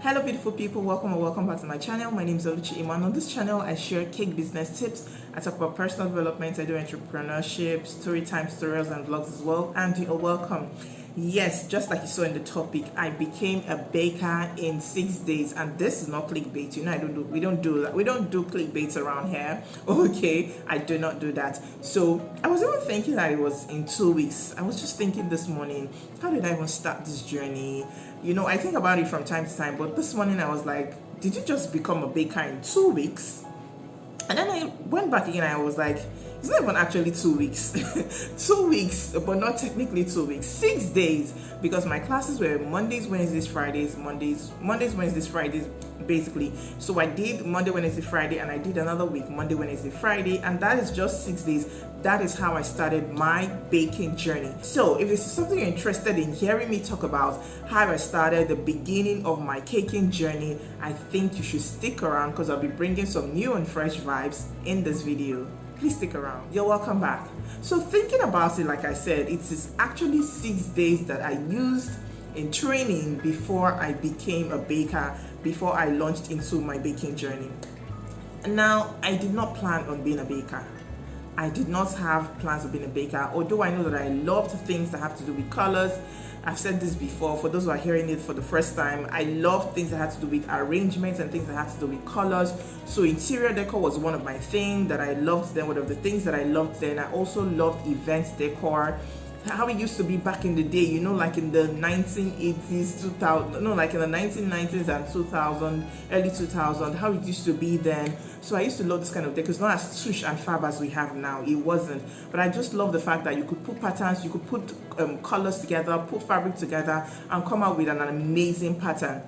Hello beautiful people, welcome or welcome back to my channel. My name is Oluchi Iman. On this channel I share cake business tips. I talk about personal development, I do entrepreneurship, story time, tutorials and vlogs as well, and you are welcome. Yes, just like you saw in the topic, I became a baker in 6 days, and this is not clickbait. You know, we don't do that. We don't do clickbait around here. Okay, I do not do that. So I was even thinking that it was in 2 weeks. I was just thinking this morning, how did I even start this journey? You know, I think about it from time to time, but this morning I was like, did you just become a baker in 2 weeks? And then I went back again and I was like, it's not even actually 2 weeks. 2 weeks, but not technically 2 weeks. 6 days, because my classes were Mondays, Wednesdays, Fridays, Mondays, Wednesdays, Fridays, basically. So I did Monday, Wednesday, Friday, and I did another week, Monday, Wednesday, Friday, and that is just 6 days. That is how I started my baking journey. So if this is something you're interested in hearing me talk about, how I started the beginning of my caking journey, I think you should stick around because I'll be bringing some new and fresh vibes in this video. Please stick around. You're welcome back. So thinking about it, like I said, it is actually 6 days that I used in training before I became a baker, before I launched into my baking journey. Now, I did not plan on being a baker. I did not have plans of being a baker, although I know that I loved things that have to do with colors. I've said this before, for those who are hearing it for the first time, I love things that had to do with arrangements and things that had to do with colors. So interior decor was one of my things that I loved then, one of the things that I loved then. I also loved event decor, how it used to be back in the day, you know, like in the 1980s, 2000, no, like in the 1990s and 2000, early 2000, how it used to be then. So I used to love this kind of decor. It's not as swoosh and fab as we have now. It wasn't. But I just love the fact that you could put patterns, you could put colors together, put fabric together, and come out with an amazing pattern.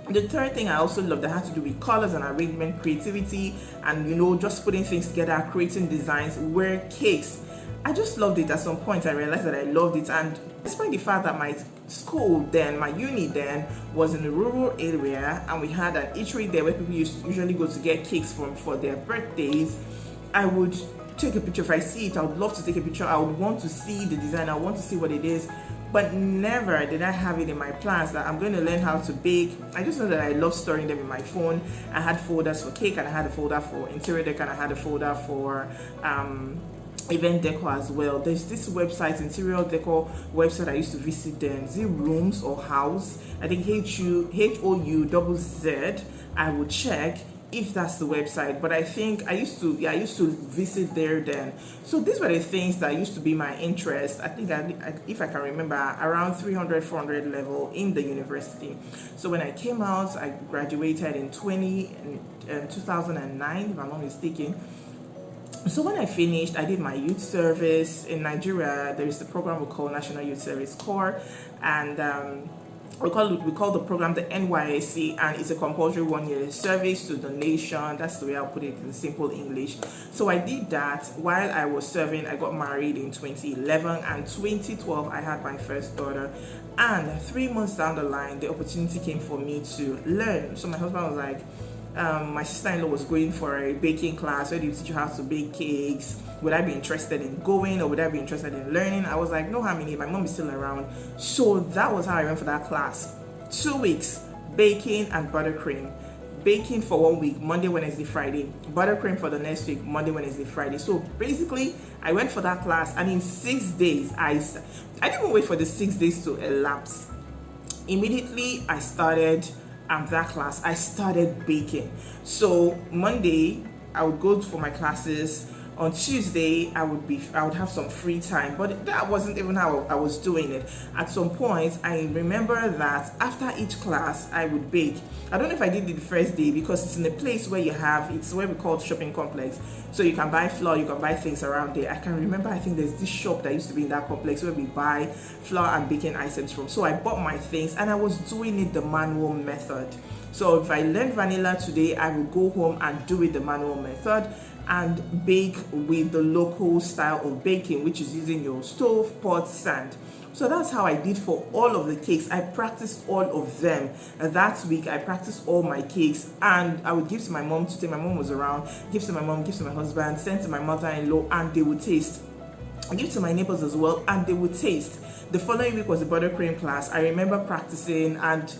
The third thing I also love that had to do with colors and arrangement, creativity, and, you know, just putting things together, creating designs, were cakes. I just loved it. At some point I realized that I loved it, and despite the fact that my school then, my uni then, was in a rural area and we had an eatery there where people usually go to get cakes for their birthdays, I would take a picture. If I see it, I would love to take a picture. I would want to see the design, I want to see what it is, but never did I have it in my plans that I'm going to learn how to bake. I just know that I love storing them in my phone. I had folders for cake, and I had a folder for interior decor, and I had a folder for event decor as well. There's this website, interior decor website I used to visit then, Rooms or House, I think HOUZZ. I would check if that's the website, but I think I used to visit there then. So these were the things that used to be my interest. I think if I can remember, around 300-400 level in the university. So when I came out, I graduated in 2009, if I'm not mistaken. So when I finished, I did my youth service in Nigeria. There is a program we call National Youth Service Corps, and we call the program the NYSC, and it's a compulsory 1-year service to the nation. That's the way I'll put it in simple English. So I did that while I was serving. I got married in 2011, and 2012 I had my first daughter. And 3 months down the line, the opportunity came for me to learn. So my husband was like, my sister-in-law was going for a baking class where they teach you how to bake cakes. Would I be interested in going, or would I be interested in learning? I was like, no harm in it. My mom is still around. So that was how I went for that class. 2 weeks, baking and buttercream. Baking for 1 week, Monday, Wednesday, Friday. Buttercream for the next week, Monday, Wednesday, Friday. So basically, I went for that class, and in 6 days, I didn't even wait for the 6 days to elapse. Immediately, I started that class. I started baking. So Monday I would go for my classes. On Tuesday I would have some free time, but that wasn't even how I was doing it. At some point I remember that after each class I would bake. I don't know if I did it the first day, because it's in a place where it's where we call shopping complex, so you can buy flour, you can buy things around there. I can remember, I think there's this shop that used to be in that complex where we buy flour and baking items from. So I bought my things and I was doing it the manual method. So if I learned vanilla today, I would go home and do it the manual method and bake with the local style of baking, which is using your stove, pot, sand. So that's how I did for all of the cakes. I practiced all of them. That week I practiced all my cakes, and I would give to my mom to take. My mom was around. Give to my mom, give to my husband, send to my mother-in-law, and they would taste. I give to my neighbors as well, and they would taste. The following week was a buttercream class. I remember practicing, and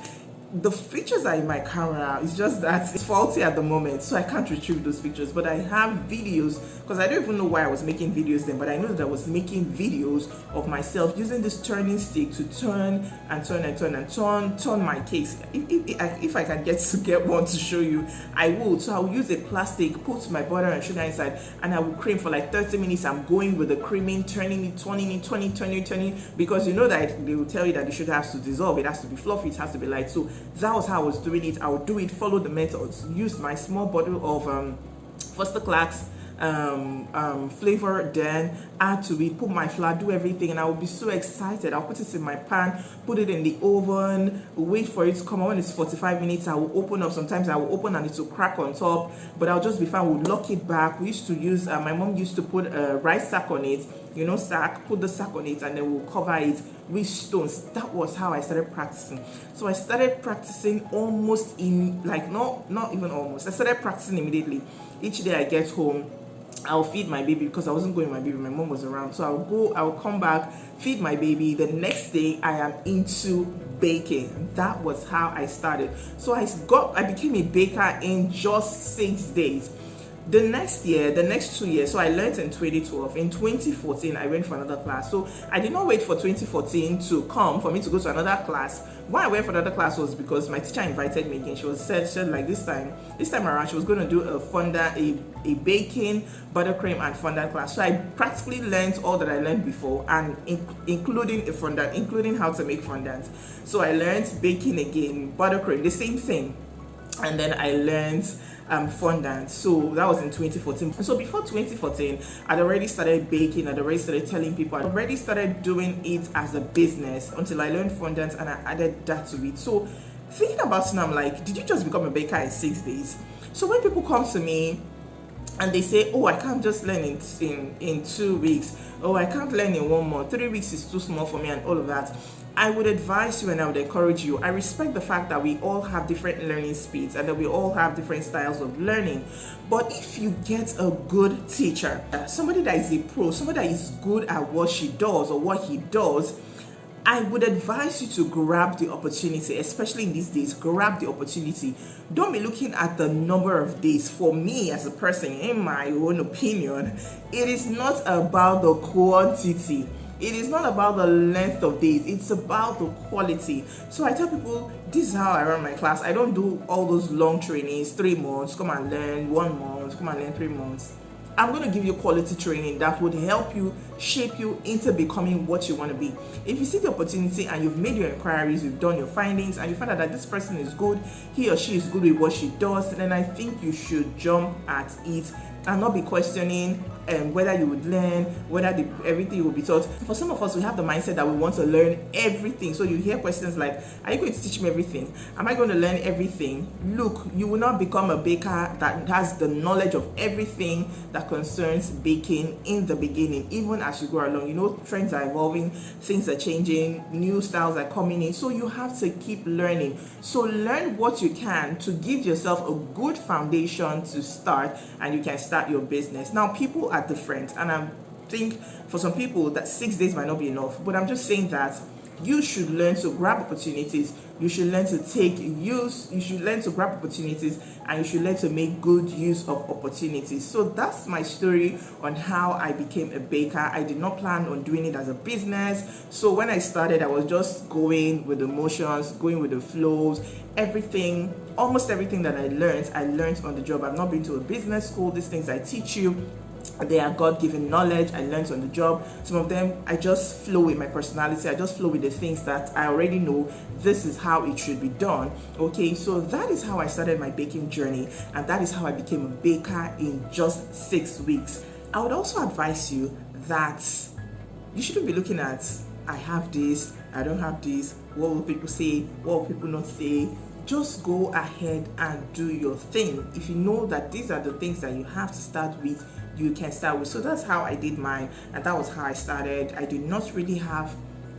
the pictures are in my camera. It's just that it's faulty at the moment, so I can't retrieve those pictures. But I have videos, because I don't even know why I was making videos then, but I know that I was making videos of myself using this turning stick to turn my cakes. If I can get one to show you, I will. So I'll use a plastic, put my butter and sugar inside, and I will cream for like 30 minutes. I'm going with the creaming, turning it, turning, because you know that they will tell you that the sugar has to dissolve, it has to be fluffy, it has to be light. So that was how I was doing it. I would do it, follow the methods, use my small bottle of Foster Clark's flavor, then add to it, put my flour, do everything, and I will be so excited. I'll put it in my pan, put it in the oven, wait for it to come on. When it's 45 minutes, I will open up. Sometimes I will open and it will crack on top, but I'll just be fine. We'll lock it back. We used to use, my mom used to put a rice sack on it, sack, put the sack on it, and then we'll cover it with stones. That was how I started practicing. So I started practicing almost in, like, not even almost. I started practicing immediately. Each day I get home, I'll feed my baby, because I wasn't going with my baby, my mom was around. So I'll come back, feed my baby. The next day I am into baking. That was how I started. So I became a baker in just 6 days. The next 2 years, so I learned in 2012. In 2014, I went for another class. So I did not wait for 2014 to come for me to go to another class. Why I went for another class was because my teacher invited me again. She said like this time around, she was going to do a baking, buttercream, and fondant class. So I practically learned all that I learned before, and including a fondant, including how to make fondant. So I learned baking again, buttercream, the same thing, and then I learned fondant. So that was in 2014. So before 2014, I'd already started baking, I'd already started telling people, I'd already started doing it as a business until I learned fondant and I added that to it. So thinking about it now, I'm like, did you just become a baker in 6 days? So when people come to me and they say, oh, I can't just learn in 2 weeks, oh, I can't learn in 1 month, 3 weeks is too small for me, and all of that, I would advise you and I would encourage you. I respect the fact that we all have different learning speeds and that we all have different styles of learning. But if you get a good teacher, somebody that is a pro, somebody that is good at what she does or what he does, I would advise you to grab the opportunity, especially in these days. Grab the opportunity. Don't be looking at the number of days. For me as a person, in my own opinion, it is not about the quantity. It is not about the length of days. It's about the quality. So I tell people, this is how I run my class. I don't do all those long trainings, 3 months, come and learn, 1 month, come and learn 3 months. I'm going to give you quality training that would help you, shape you into becoming what you want to be. If you see the opportunity and you've made your inquiries, you've done your findings, and you find out that this person is good, he or she is good with what she does, then I think you should jump at it and not be questioning whether you would learn, whether everything will be taught. For some of us, we have the mindset that we want to learn everything. So you hear questions like, are you going to teach me everything? Am I going to learn everything? Look, you will not become a baker that has the knowledge of everything that concerns baking in the beginning, even as you go along. Trends are evolving, things are changing, new styles are coming in. So you have to keep learning. So learn what you can to give yourself a good foundation to start, and you can start your business. Now, people are different, and I think for some people that 6 days might not be enough, but I'm just saying that you should learn to grab opportunities. You should learn to you should learn to grab opportunities, and you should learn to make good use of opportunities. So that's my story on how I became a baker. I did not plan on doing it as a business. So when I started, I was just going with the motions, going with the flows. Almost everything that I learned on the job. I've not been to a business school. These things I teach you, they are God-given knowledge. I learned on the job. Some of them, I just flow with my personality. I just flow with the things that I already know. This is how it should be done. Okay, so that is how I started my baking journey, and that is how I became a baker in just 6 weeks. I would also advise you that you shouldn't be looking at, I have this, I don't have this, what will people say, what will people not say. Just go ahead and do your thing. If you know that these are the things that you have to start with, you can start with. So that's how I did mine, and that was how I started. I did not really have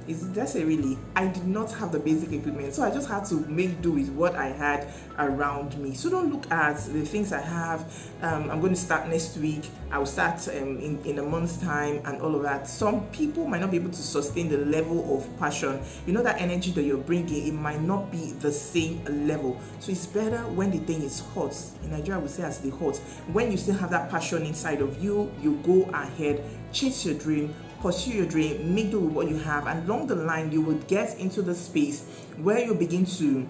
That's a really, I did not have the basic equipment, so I just had to make do with what I had around me. So don't look at the things I have. I'm going to start next week, I'll start in a month's time and all of that. Some people might not be able to sustain the level of passion. You know, that energy that you're bringing, it might not be the same level. So it's better when the thing is hot. In Nigeria we say as the hot. When you still have that passion inside of you, you go ahead, chase your dream, pursue your dream, make do with what you have, and along the line you will get into the space where you begin to,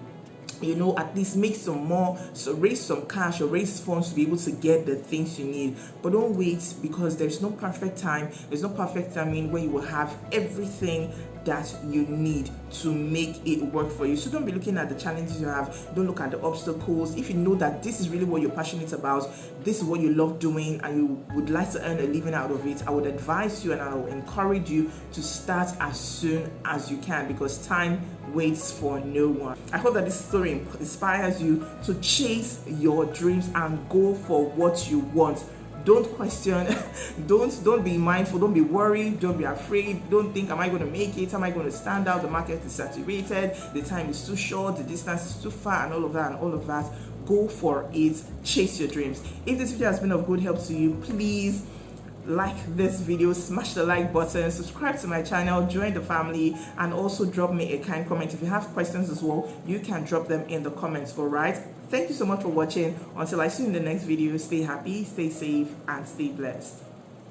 you know, at least make some more, so raise some cash or raise funds to be able to get the things you need. But don't wait, because there's no perfect time. There's no perfect timing where you will have everything that you need to make it work for you. So don't be looking at the challenges you have. Don't look at the obstacles. If you know that this is really what you're passionate about, this is what you love doing, and you would like to earn a living out of it, I would advise you and I will encourage you to start as soon as you can, because time waits for no one. I hope that this story inspires you to chase your dreams and go for what you want. Don't question, don't be mindful, don't be worried, don't be afraid, don't think, am I going to make it, am I going to stand out, the market is saturated, the time is too short, the distance is too far, and all of that. Go for it, chase your dreams. If this video has been of good help to you, please like this video, smash the like button, subscribe to my channel, join the family, and also drop me a kind comment. If you have questions as well, you can drop them in the comments. All right, thank you so much for watching. Until I see you in the next video, stay happy, stay safe, and stay blessed.